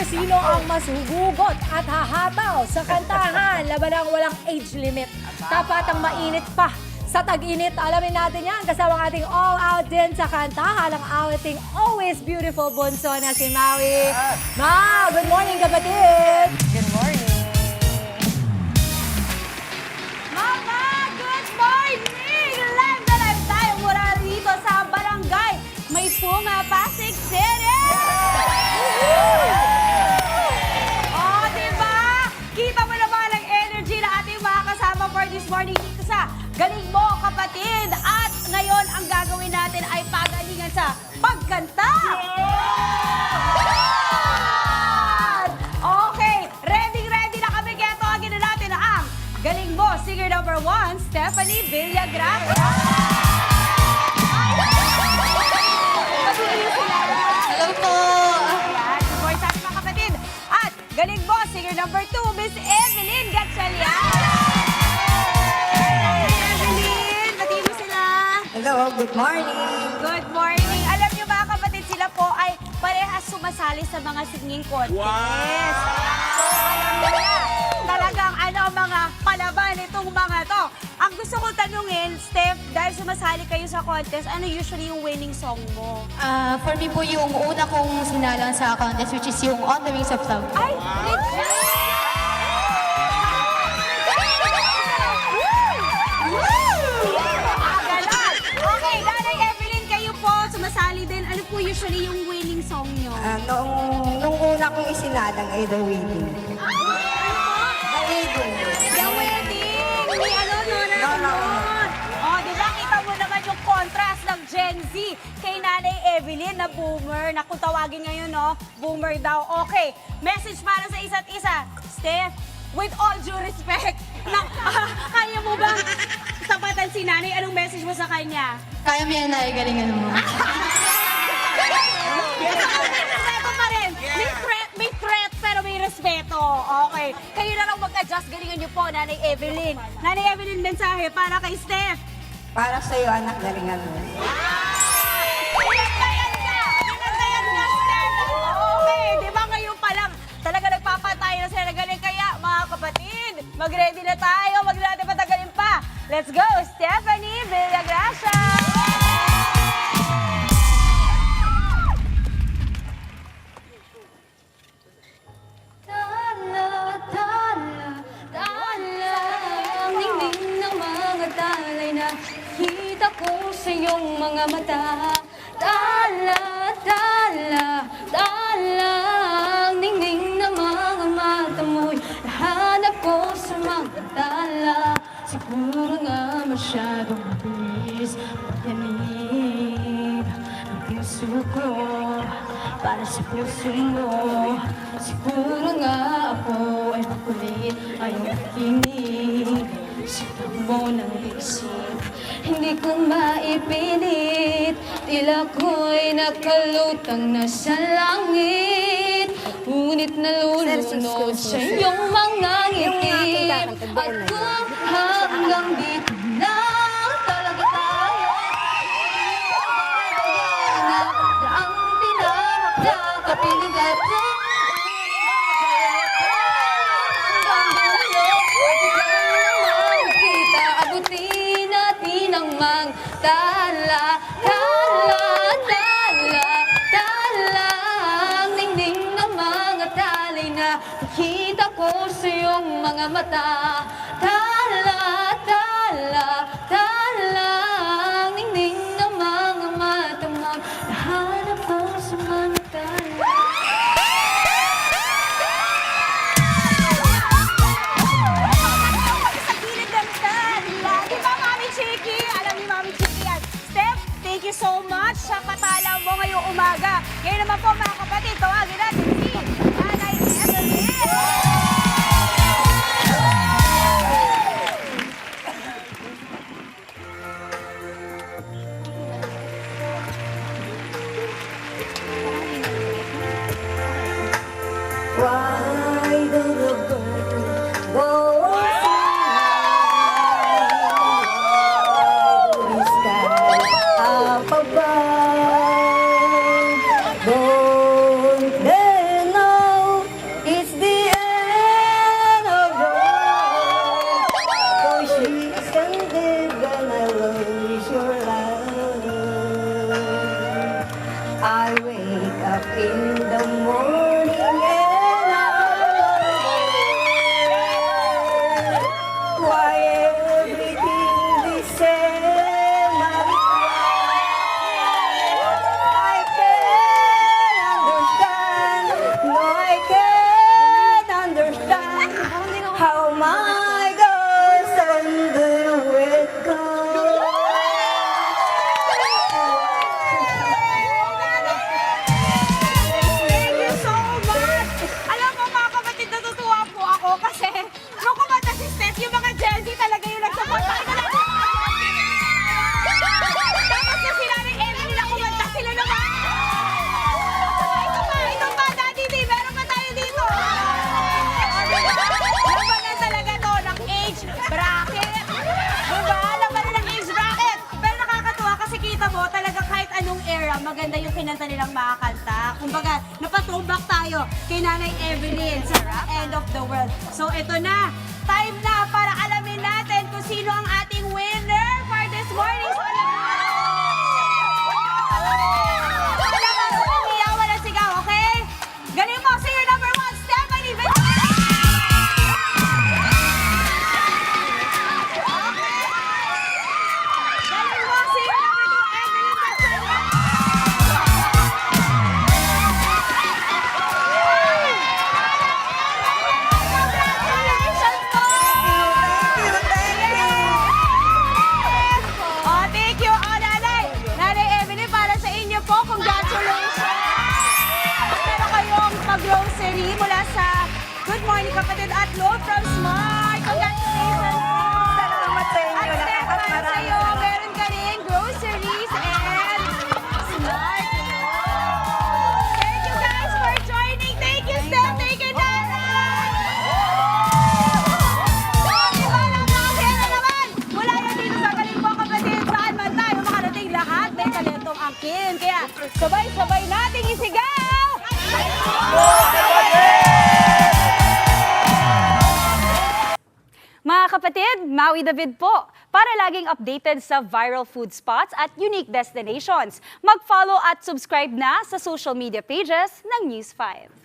sino ang mas hugugot at hahataw sa kantahan laban ng walang age limit. Dapat ang mainit pa sa tag-init. Alamin natin yan kasama ang ating all-out din sa kantahan ang ating always beautiful bunso na si Maui. Ma, good morning kapatid! Good morning. Mama, good morning! Live na live tayo mula rito sa Barangay May Punga, Pasig City! Oh, diba? Kita mo naman ang energy na ating mga kasama for this morning dito sa Galing Mo, Kapatid! At ngayon, ang gagawin natin ay pagalingan sa pagkanta! Okay, ready na kami. Kaya tawagin na natin ang Galing Mo, singer number 1, Stephanie Villagracia. Hello po. Ayan, good morning sa ating mga kapatid. At Galing Mo, singer number 2, Miss Evelyn Gatchalian. Evelyn, batiin mo sila. Hello, good morning. Good morning. Alam niyo mga kapatid, sila po ay parehas sumasali sa mga singing contest. So, alam niyo na, talagang mga palaban itong mga to. Ang gusto kong tanungin, Steph, dahil sumasali kayo sa contest, ano usually yung winning song mo? For me po yung una kong sinalang sa contest, which is yung On the Wings of Love. Ay, legit! Ganon! Okay, Nanay Evelyn, kayo po sumasali din. Ano po usually yung winning song nyo? Nung una kong isinalang ay The Wedding. The Wedding. The Wedding! May ano, Nora? Nora. Oh, di ba? Kita mo naman yung contrast ng Gen Z kay Nanay Evelyn na boomer. Na kung tawagin ngayon, no? Boomer daw. Okay, message para sa isa't isa. Steph, with all due respect, kaya mo ba tapatan si Nanay? Anong message mo sa kanya? Kaya mo yan na galingan mo. Respeto pa rin. May threat pero may respeto. Okay. Kayo na lang mag-adjust. Galingan niyo po, Nanay Evelyn. Nanay Evelyn, mensahe para kay Steph. Para sa'yo, anak, galingan mo. Pinantayan ka! Pinantayan ka, Steph! Okay, di ba ngayon pa lang talaga nagpapatay na sila galing. Kaya, mga kapatid, mag-ready na tayo. Wag na natin patagalin pa. Let's go, Stephanie Villagracia! Ang ningning ng mga talay na kita ko sa iyong mga mata. Ang ningning ng mga mata mo'y nahanap ko sa mga tala. Siguro nga masyadong mabilis pagyanig ang puso ko para sa puso mo. Siguro nga ako ay makulit, ayaw makinig. Sigaw mo ng isip, hindi ko maipilit. Tila ko'y nakalutang na sa langit, ngunit nalulunod sa iyong mga ngiti. At kung hanggang dito lang talaga tayo, ang pinahakda kapiling at abutin natin ang mga tala. Ang ningning ng mga talay na nakita ko sa iyong mga mata. Ang ningning ng mga mata mo, nahanap ko sa mga tala. Sa gilid ng tala. Di ba, Mami Chiki? Alam ni Mami Chiki yan. Steph, thank you so much sa patala mo ngayong umaga. Ngayon naman po, mga kapatid, tawagin natin si Nanay Evelyn. maganda yung kinanta nilang mga kanta. Kumbaga, napathrowback tayo kay Nanay Evelyn sa End of the World. So ito na, time na para alamin natin kung sino ang ating winner for this morning. So wala kang umiyaw, wala sigaw, okay? Galing mo, sa'yo number 1, Stephanie Vincent! Galing mo, sa'yo number 2, Evelyn Castellan! Congratulations po! Oh, thank you. Oh, Nanay. Nanay Evelyn, para sa inyo po, congratulations! Meron kayong pag-grocery mula sa Good Morning Kapatid at Load from Smart. Congratulations! Salamat sa inyo. At Steph, para sa'yo, meron ka rin groceries and Smart. Thank you guys for joining. Thank you, Steph. Thank you, Nanay. Diba lang mga pera naman? Mula yan dito sa Galing Po Kapatid, saan man tayo makarating lahat may talentong angkin. Kaya sabay-sabay nating isigaw! Mga kapatid, Maui David po. Para laging updated sa viral food spots at unique destinations, mag-follow at subscribe na sa social media pages ng News 5.